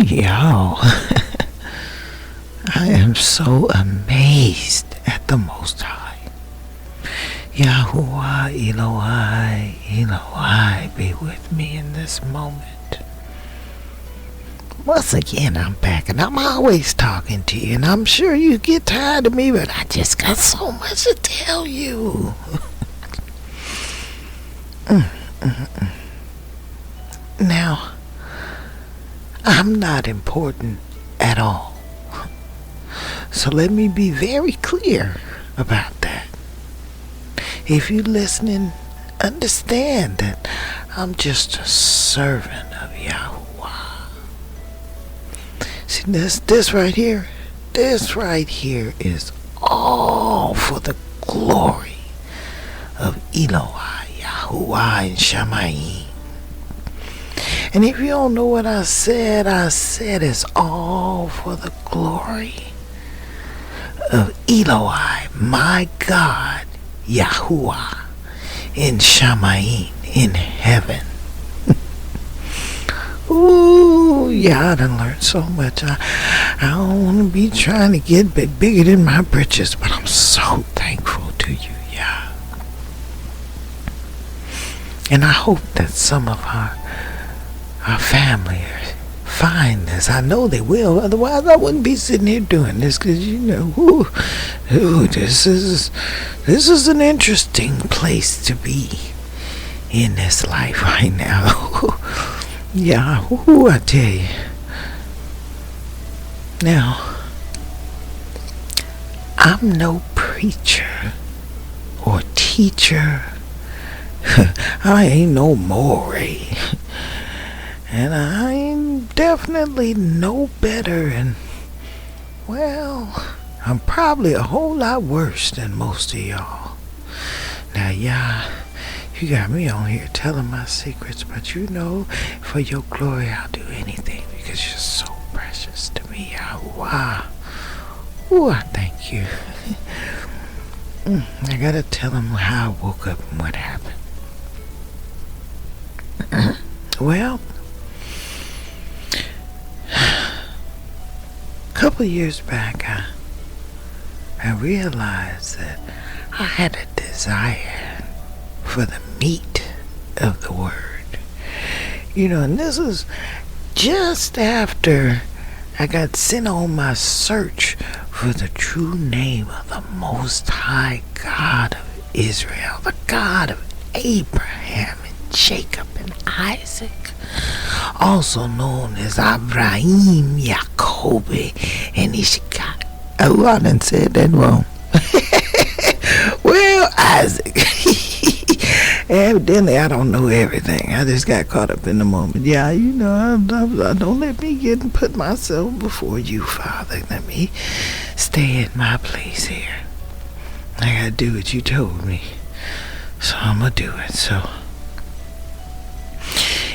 Yo, I am so amazed at the Most High. YHWH, LNRWY, LNRWY, be with me in this moment. Once again, I'm back, and I'm always talking to you, and I'm sure you get tired of me, but I just got so much to tell you. Now, I'm not important at all. So let me be very clear about that. If you're listening, understand that I'm just a servant of YHWH. See, this right here is all for the glory of Elohai, YHWH, and Shamayim. And if you don't know what I said it's all for the glory of Elohai, my God, YHWH, in Shamayim, in heaven. Ooh, yeah, I done learned so much. I don't want to be trying to get bigger than my britches, but I'm so thankful to you, yeah. And I hope that some of our family find this. I know they will. Otherwise, I wouldn't be sitting here doing this. Because this is an interesting place to be in this life right now. Yeah, I tell you. Now, I'm no preacher or teacher. I ain't no moray. And I'm definitely no better, and, well, I'm probably a whole lot worse than most of y'all. Now, yeah, you got me on here telling my secrets, but you know, for your glory, I'll do anything because you're so precious to me. YHWH. Ooh, I thank you. I gotta tell them how I woke up and what happened. Well, a couple years back, I realized that I had a desire for the meat of the word. And this is just after I got sent on my search for the true name of the Most High God of Israel, the God of Abraham and Jacob and Isaac, also known as Abraham, Jacob, and Ishak. Oh, I done said that wrong. Well, Isaac. Evidently, I don't know everything. I just got caught up in the moment. Yeah, don't let me get and put myself before you, Father. Let me stay in my place here. I gotta do what you told me. So I'm gonna do it. So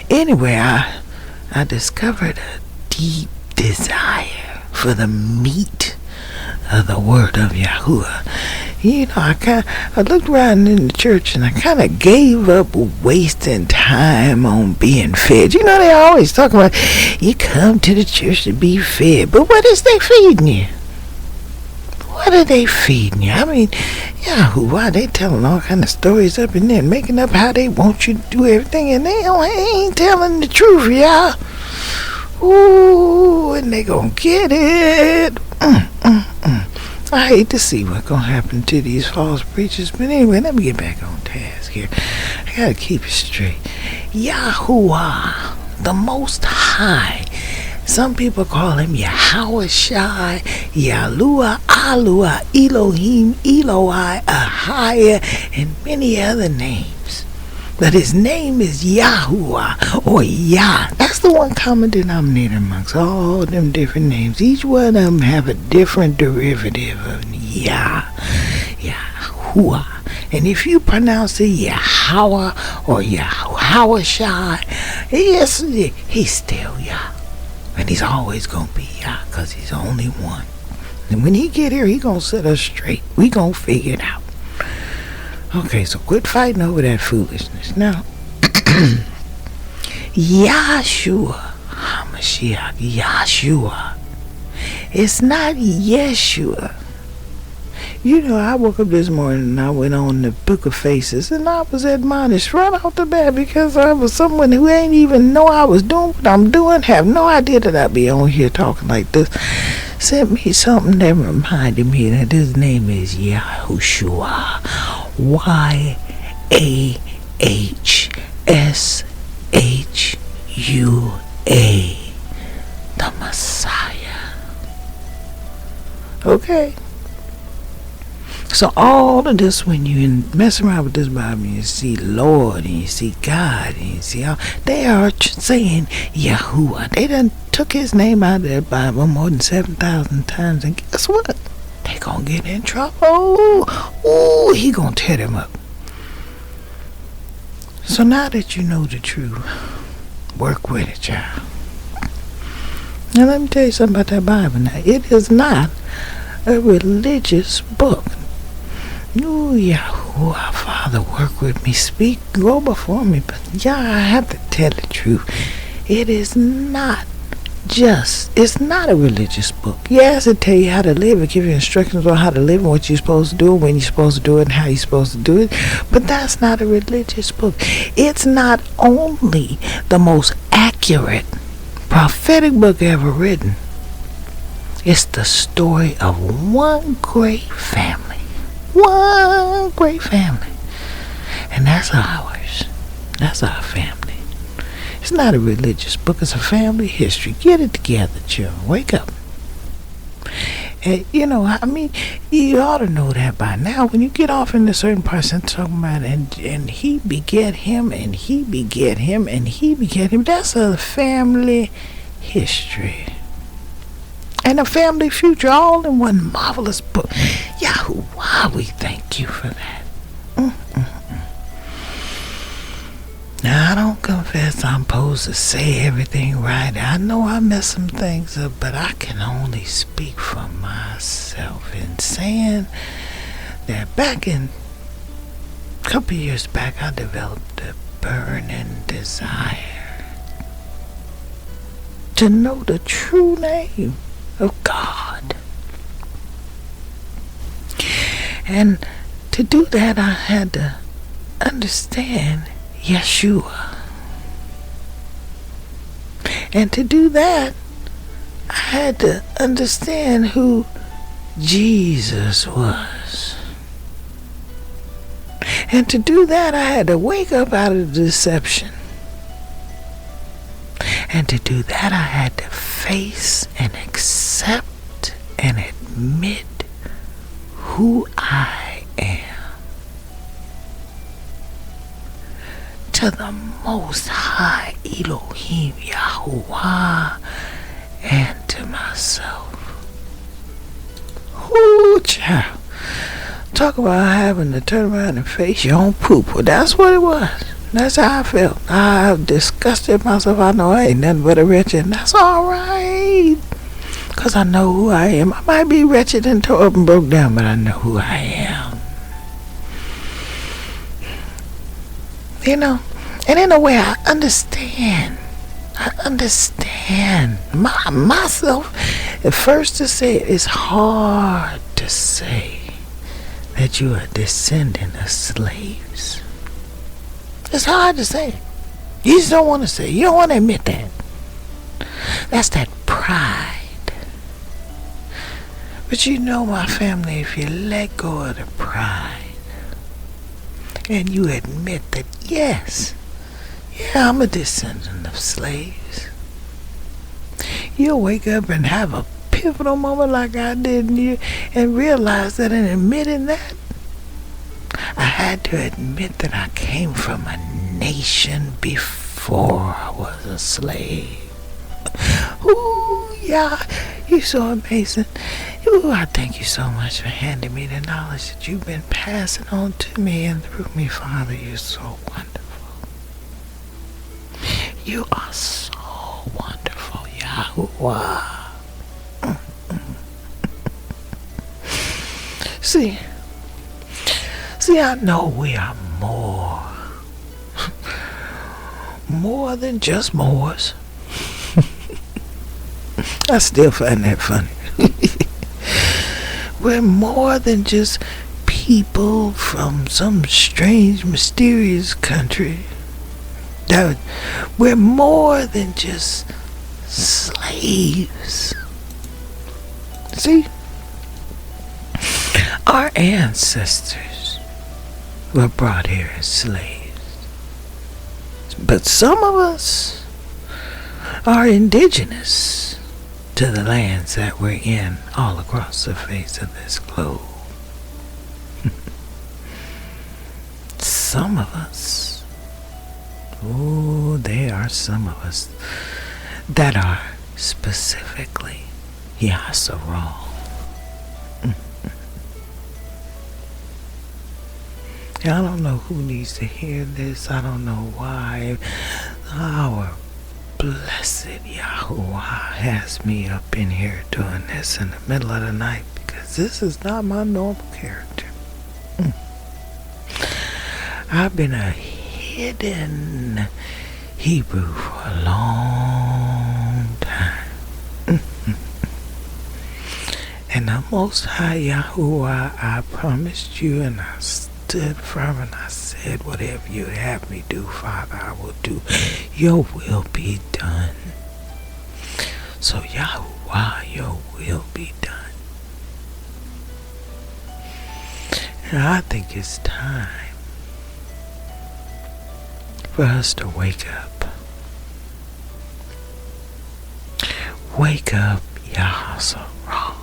anyway, I discovered a deep desire for the meat of the word of YHWH. I looked around in the church and I kind of gave up wasting time on being fed. They always talk about you come to the church to be fed, but what is they feeding you? What are they feeding you? I mean, YHWH, they telling all kind of stories up in there, making up how they want you to do everything, and they ain't telling the truth, y'all. Ooh, and they gonna get it. I hate to see what's gonna happen to these false preachers, but anyway, let me get back on task here. I gotta keep it straight. YHWH, the Most High. Some people call him YHWH, YAHWH, ALUA, Elohim, Eloi, Ahia, and many other names. But his name is YHWH, or Yah. That's the one common denominator amongst all them different names. Each one of them have a different derivative of Yah. YHWH. And if you pronounce it YHWH or YHWH, yes, he's still Yah. And he's always going to be Yah, because he's only one. And when he get here, he going to set us straight. We going to figure it out. Okay, so quit fighting over that foolishness. Now, Yahshua Mashiach, Yahshua. It's not Yeshua. You know, I woke up this morning and I went on the Book of Faces and I was admonished right off the bat because I was someone who ain't even know I was doing what I'm doing, have no idea that I'd be on here talking like this. Sent me something that reminded me that his name is Yahushua. YHSHUA. The Messiah. Okay. So all of this, when you mess around with this Bible, you see Lord and you see God and you see all, they are saying Yahuwah. They done took his name out of that Bible more than 7,000 times, and guess what? They gonna get in trouble. Ooh, he gonna tear them up. So now that you know the truth, work with it, child. Now let me tell you something about that Bible. Now, it is not a religious book. Ooh, Yahuwah, Father, work with me, speak, go before me. But yeah, I have to tell the truth. It is not it's not a religious book. Yes, it tell you how to live, it give you instructions on how to live and what you're supposed to do, when you're supposed to do it, and how you're supposed to do it. But that's not a religious book. It's not only the most accurate prophetic book ever written. It's the story of one great family. One great family. And that's ours. That's our family. It's not a religious book. It's a family history. Get it together, children. Wake up. And, you know, I mean, you ought to know that by now. When you get off into certain parts and talking about and he beget him, and he beget him, and he beget him. That's a family history. And a family future, all in one marvelous book. Yahuwah, we thank you for that. Now, I don't confess I'm supposed to say everything right. I know I mess some things up, but I can only speak for myself in saying that back in a couple years back, I developed a burning desire to know the true name of God. And to do that, I had to understand Yeshua. And to do that, I had to understand who Jesus was. And to do that, I had to wake up out of the deception. And to do that, I had to face and accept and admit who I am to the Most High Elohim Yahuwah and to myself. Ooh, child. Talk about having to turn around and face your own poop. Well, that's what it was. That's how I felt. I disgusted myself. I know I ain't nothing but a wretched, and that's all right. Because I know who I am. I might be wretched and tore up and broke down, but I know who I am. You know, and in a way I understand. Myself. At first to say it, it's hard to say that you are a descendant of slaves. It's hard to say. You just don't want to say it. You don't want to admit that. That's that pride. But you know, my family, if you let go of the pride and you admit that, yes, yeah, I'm a descendant of slaves, you'll wake up and have a pivotal moment like I did in you and realize that in admitting that, I had to admit that I came from a nation before I was a slave. Ooh, yeah, you're so amazing. Ooh, I thank you so much for handing me the knowledge that you've been passing on to me and through me, Father. You're so wonderful. You are so wonderful, Yahuwah. See, I know we are more than just Moors. I still find that funny. We're more than just people from some strange, mysterious country. We're more than just slaves. See? Our ancestors were brought here as slaves. But some of us are indigenous to the lands that we're in all across the face of this globe. Some of us, there are some of us that are specifically Yis'eral. I don't know who needs to hear this. I don't know why. Our blessed YHWH has me up in here doing this in the middle of the night, because this is not my normal character. I've been a hidden Hebrew for a long time. And the Most High YHWH, I promised you, and I stood firm, and I said, whatever you have me do, Father, I will do. Your will be done. So YHWH, your will be done. And I think it's time for us to wake up. Wake up, Yis'eral.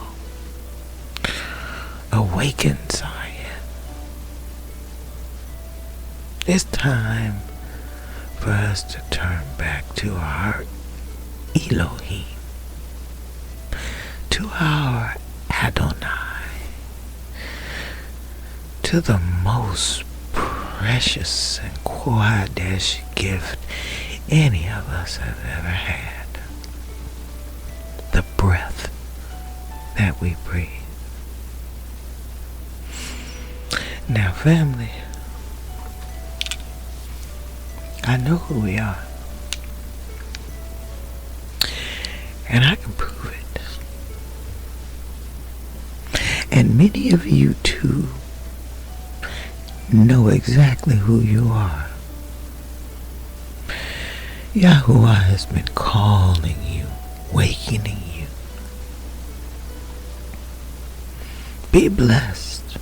Awaken, Zion. It's time for us to turn back to our Elohim, to our Adonai, to the most precious and Kodesh gift any of us have ever had. The breath that we breathe. Now, family, I know who we are. And I can prove it. And many of you too know exactly who you are. YHWH has been calling you, wakening you. Be blessed.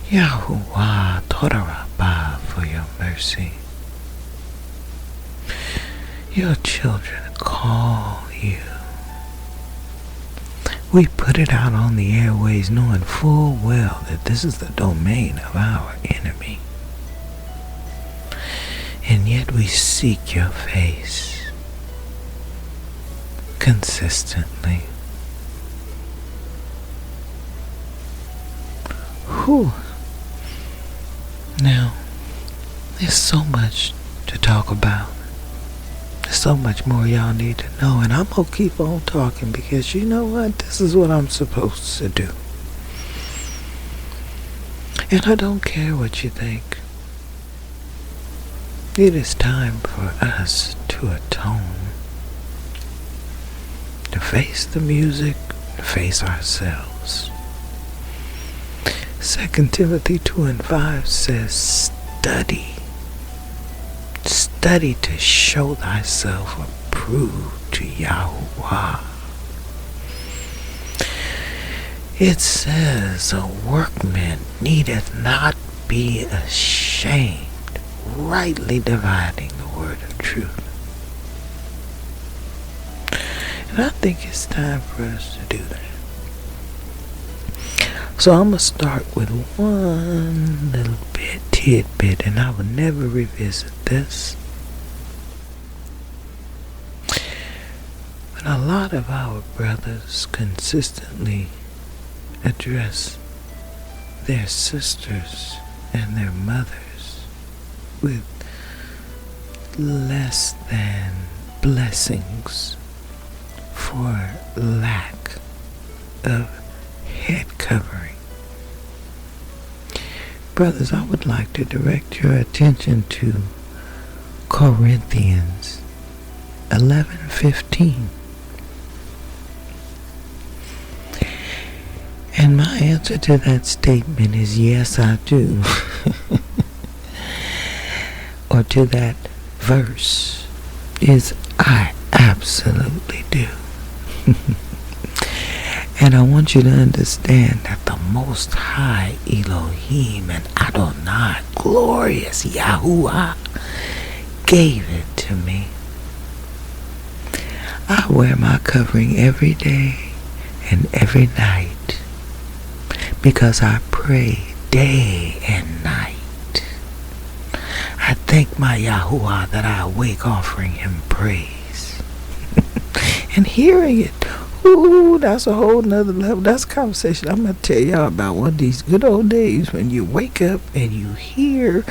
YHWH, Torah Rabba, for your mercy. Your children call you. We put it out on the airways knowing full well that this is the domain of our enemy. And yet we seek your face consistently. Whew. Now, there's so much to talk about. There's so much more y'all need to know, and I'm gonna keep on talking because you know what? This is what I'm supposed to do. And I don't care what you think. It is time for us to atone, to face the music, to face ourselves. 2 Timothy 2:5 says, Study to show thyself approved to YHWH. It says, a workman needeth not be ashamed, rightly dividing the word of truth. And I think it's time for us to do that. So I'm going to start with one little tidbit, and I will never revisit this. But a lot of our brothers consistently address their sisters and their mothers with less than blessings for lack of head covering. Brothers, I would like to direct your attention to Corinthians 11:15. And my answer to that statement is yes, I do. Or to that verse is I absolutely do. And I want you to understand that the Most High Elohim and Adonai, glorious Yahuwah, gave it to me. I wear my covering every day and every night because I pray day and night. I thank my Yahuwah that I awake offering him praise. And hearing it, ooh, that's a whole nother level. That's a conversation I'm going to tell y'all about one of these good old days when you wake up and you hear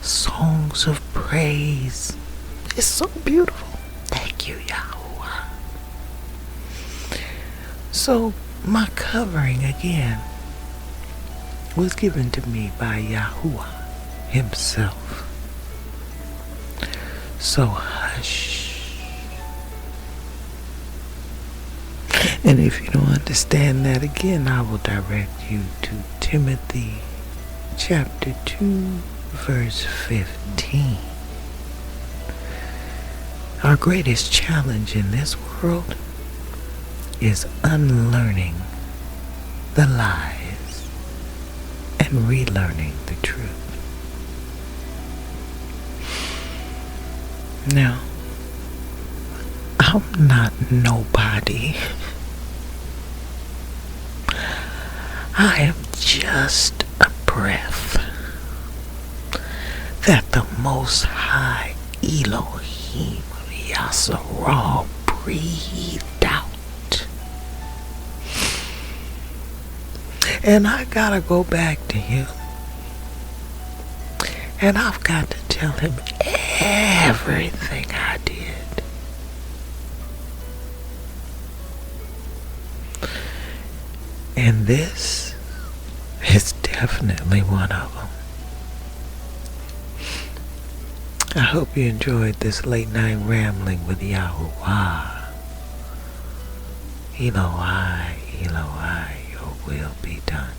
songs of praise. It's so beautiful. Thank you, Yahuwah. So, my covering again was given to me by Yahuwah himself. So hush. And if you don't understand that, again, I will direct you to Timothy chapter 2, verse 15. Our greatest challenge in this world is unlearning the lies and relearning the truth. Now, I'm not nobody. I am just a breath that the Most High Elohim Yis'eral breathed out. And I gotta go back to him. And I've got to tell him everything I did. And this is definitely one of them. I hope you enjoyed this late night rambling with Yahuwah. Eloi, Eloi, your will be done.